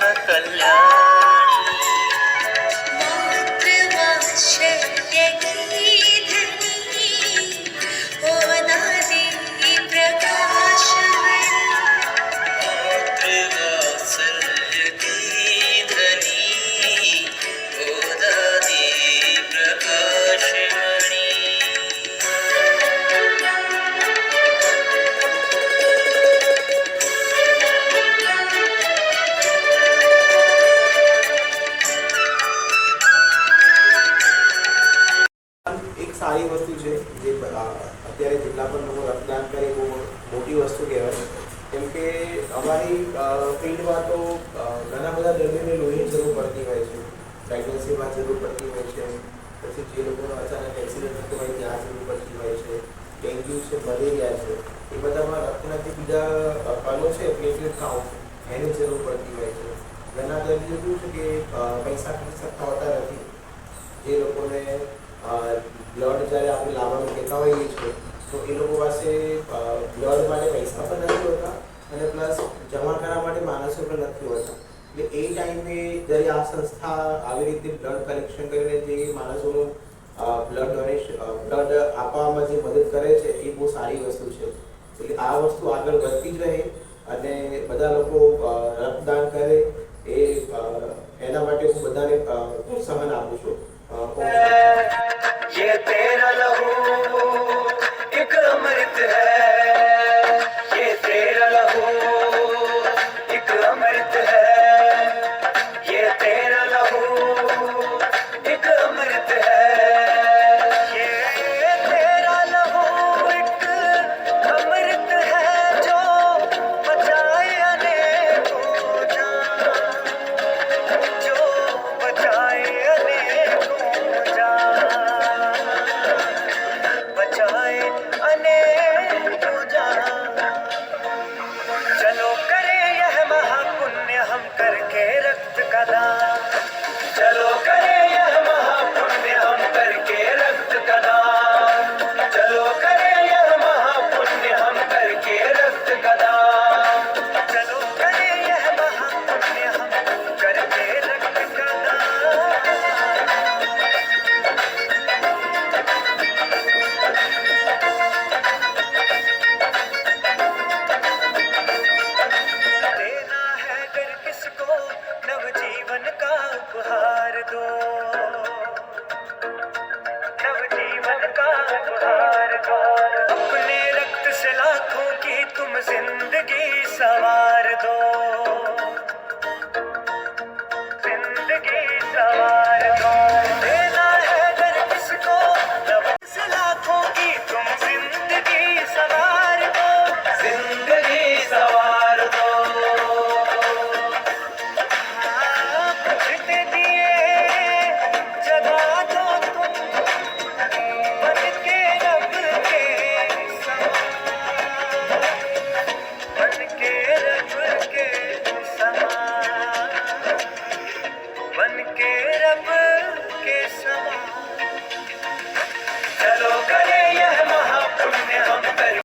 कल्याणी मातृवात्सल्य की धनी गोदादि प्रकाशमणि मातृवात्सल्य की धनी गोदादि प्रकाशमणि એક સારી વસ્તુ છે જે અત્યારે જેટલા પણ લોકો રક્તદાન કરે બહુ મોટી વસ્તુ કહેવાય. કેમ કે અમારી ફિલ્ડમાં તો ઘણા બધા દર્દીઓને લોહીની જરૂર પડતી હોય છે, પ્રેગ્નન્સીમાં જરૂર પડતી હોય છે, પછી જે લોકોનો અચાનક એક્સિડન્ટ થતો હોય ત્યાં જરૂર પડતી હોય છે, ડેન્ગ્યુ છે, મલેરિયા છે, એ બધામાં રક્તના જે બીજા કણો છે પ્લેટલેટ કાઉન્ટ એની જરૂર પડતી હોય છે. ઘણા દર્દીઓ શું છે કે પૈસા ખર્ચી શકતા હોતા નથી. જે લોકોને બ્લડ જ્યારે આપણે લાવવાનું કહેતા હોઈએ છીએ તો એ લોકો પાસે બ્લડ માટે પૈસા પણ નથી હોતા અને પ્લસ જમા કરવા માટે માણસો પણ નથી હોતા. એટલે એ ટાઈમે જ્યારે આ સંસ્થા આવી રીતે બ્લડ કલેક્શન કરીને જે માણસોનું બ્લડ આપવામાં જે મદદ કરે છે એ બહુ સારી વસ્તુ છે. એટલે આ વસ્તુ આગળ વધતી જ રહે અને બધા લોકો રક્તદાન